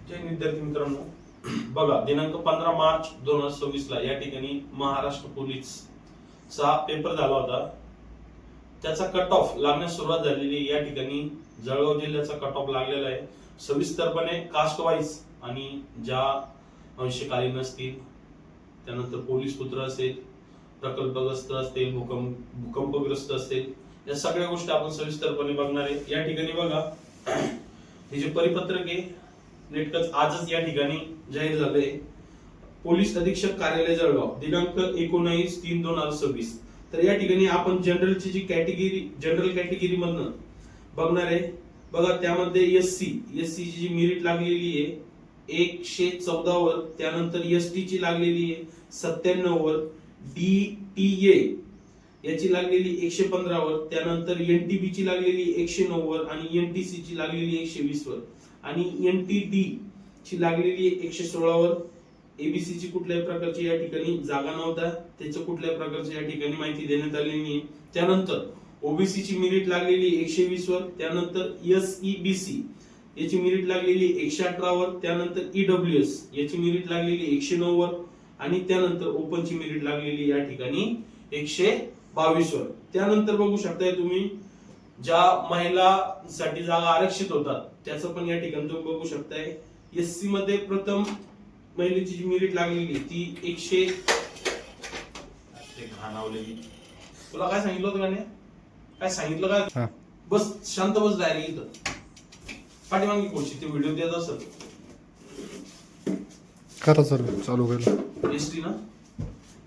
जय विद्यार्थी मित्रांनो, बघा दिनांक 15 मार्च 2026 ला या ठिकाणी महाराष्ट्र पोलीसचा पेपर झाला होता. त्याचा कट ऑफ लागण्यास सुरुवात झालेली. या ठिकाणी जळगाव जिल्ह्याचा कट ऑफ लागलेला आहे. सविस्तरपणे कास्ट वाईज आणि ज्या अंशकालीन असतील, त्यानंतर पोलीस पुत्र असेल, प्रकल्पग्रस्त असतील, भूकंपग्रस्त असतील, या सगळ्या गोष्टी आपण सविस्तरपणे बघणार आहे. या ठिकाणी बघा, हे जे परिपत्रक आहे नेटकच आजच या ठिकाणी जाहीर झाले. पोलीस अधीक्षक कार्यालय जळगाव दिनांक 19/3/2026. तर या ठिकाणी आपण जनरलची जी कॅटेगरी, जनरल कॅटेगरी मधनं बघणार आहे. बघा त्यामध्ये एससी ची जी मेरिट लागलेली आहे 114 वर, त्यानंतर एसटी ची लागलेली आहे 97 वर, डीटीए याची लागलेली 115 वर, त्यानंतर एनटीबी ची लागलेली 109 वर आणि एनटीसी ची लागलेली 120 वर आणि एनटीडी ची लागलेली 116 वर. एबीसी ची कुठल्याही प्रकारची या ठिकाणी जागा नव्हता, त्याचं कुठल्याही प्रकारची या ठिकाणी माहिती देण्यात आलेली नाही. त्यानंतर ओबीसी ची मेरिट लागलेली 120 वर, त्यानंतर एसईबीसी याची मेरिट लागलेली 118 वर, त्यानंतर ईडब्ल्यूएस याची मेरिट लागलेली 109 वर आणि त्यानंतर ओपन ची मेरिट लागलेली या ठिकाणी 122 वर. त्यानंतर बघू शकताय तुम्ही ज्या महिलांसाठी जागा आरक्षित होतात त्याचं पण या ठिकाणी तुम्ही बघू शकताय. एससी मध्ये प्रथम महिलेची जी मेरिट लागलेली ती 100 घाणावलेली. तुला काय सांगितलं होतं गाणे? काय सांगितलं का? बस शांत बस डायरेक्ट इथं पाठीमागे कोची ते व्हिडिओ देत असत. करा सर चालू केलं. एसटी ना,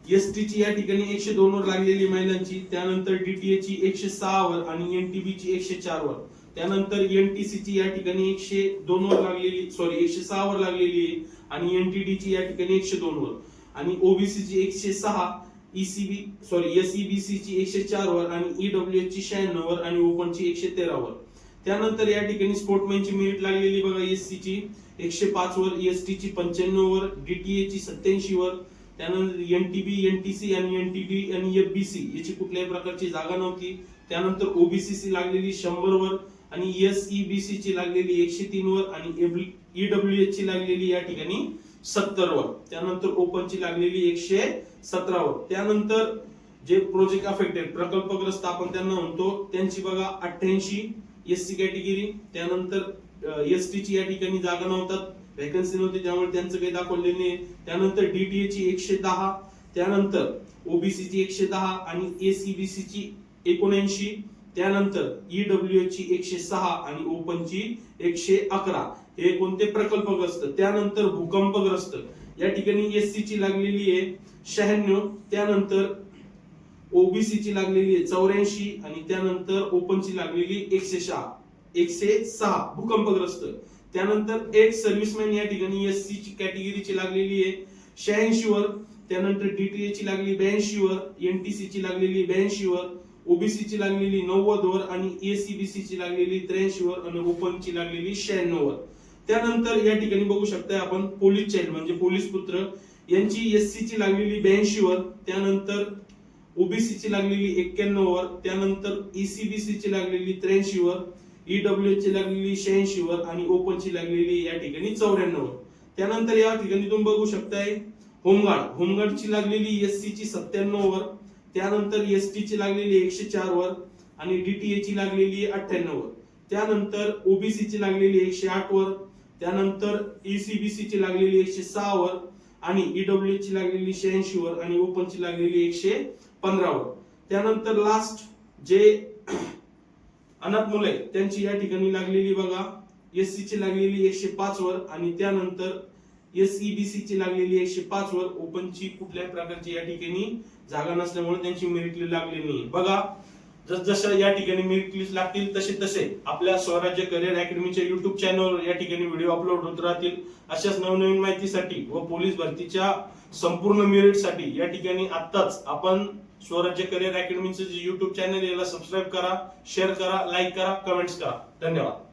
एसटी ची या ठिकाणी 102 वर लागलेली महिलांची, त्यानंतर डीटीए ची 106 वर आणि एनटीबी ची 104 वर, त्यानंतर एनटीसी ची या ठिकाणी 102 वर लागलेली, 106 वर लागलेली आहे आणि एनटीडी ची या ठिकाणी 102 वर आणि ओबीसी ची 106, एसईबीसी ची 104 वर आणि ईडब्ल्यूएस ची 96 वर आणि ओपन ची 113 वर. त्यानंतर या ठिकाणी स्पोर्टमॅन ची मेरिट लागलेली बघा, एससी ची 105 वर, एसटी ची 95 वर, डीटीए ची 87 वर, त्यानंतर एनटीबी, एनटीसी आणि एनटीडी आणि एफबीसी याची कुठल्याही प्रकारची जागा नव्हती. त्यानंतर ओबीसी ची लागलेली 100 वर आणि एसईबीसी ची लागलेली 103 वर आणि ईडब्ल्यूएस ची लागलेली या ठिकाणी 70 वर, त्यानंतर ओपन ची लागलेली 117 वर. त्यानंतर जे प्रोजेक्ट अफेक्टेड प्रकल्पग्रस्त आपण त्यांना म्हणतो त्यांची बघा 88 एससी कॅटेगरी. त्यानंतर एसटी ची या ठिकाणी जागा नव्हतात, वॅकन्सी नव्हती, त्यामुळे त्यांचं काही दाखवलेलं नाही. त्यानंतर डीटीए ची 110, त्यानंतर ओबीसी ची 110 आणि एसईबीसी ची 79, त्यानंतर ईडब्ल्यूएस ची 106 आणि ओपन ची 111. हे कोणते प्रकल्पग्रस्त. त्यानंतर भूकंपग्रस्त या ठिकाणी एससी ची लागलेली आहे 96, त्यानंतर ओबीसी ची लागलेली आहे 84 आणि त्यानंतर ओपन ची लागलेली 106 भूकंपग्रस्त. त्यानंतर एक सर्व्हिसमॅन या ठिकाणी एससी ची कॅटेगरीची लागलेली आहे 86 वर, त्यानंतर डीटीए ची लागली 82 वर, एनटीसी ची लागलेली 82 वर, ओबीसी ची लागलेली 90 वर आणि एसईबीसी ची लागलेली 83 वर आणि ओपन ची लागलेली 96 वर. त्यानंतर या ठिकाणी बघू शकताय आपण पोलीस चाइल्ड म्हणजे पोलीस पुत्र यांची एससी ची लागलेली 82 वर, त्यानंतर ओबीसी ची लागलेली 91 वर, त्यानंतर एसईबीसी ची लागलेली 83 वर, ईडब्ल्यूएस ची लागलेली 86 वर आणि ओपन ची लागलेली या ठिकाणी 94 वर. त्यानंतर या ठिकाणी तुम्ही बघू शकताय होमगार्ड ची लागलेली एससी ची 97 वर, त्यानंतर एसटी ची लागलेली 104 वर आणि डीटीए ची लागलेली 98 वर, त्यानंतर ओबीसी ची लागलेली 108 वर, त्यानंतर ईसीबीसी ची लागलेली 106 वर आणि ईडब्ल्यूएस ची लागलेली 86 वर आणि ओपन ची लागलेली 115 वर. त्यानंतर लास्ट जे अनाथ मुले त्यांची या ठिकाणी लागलेली बघा, एससी ची लागलेली 105 वर आणि त्यानंतर एसईबीसी ची लागलेली 105 वर, ओपन ची कुठल्याही प्रकारची या ठिकाणी जागा नसल्यामुळे त्यांची मेरिट लिस्ट लागली नाही. बघा जसं या ठिकाणी मेरिट लिस्ट लागतील तसे तसे आपल्या स्वराज्य करिअर अकॅडमीच्या युट्यूब चॅनलवर या ठिकाणी व्हिडिओ अपलोड होत राहतील. अशाच नवनवीन माहितीसाठी व पोलीस भरतीच्या संपूर्ण मेरिट साठी या ठिकाणी आत्ताच आपण स्वराज्य करिअर अकॅडमीचं जे युट्यूब चॅनल याला सबस्क्राईब करा, शेअर करा, लाईक करा, कमेंट्स करा. धन्यवाद.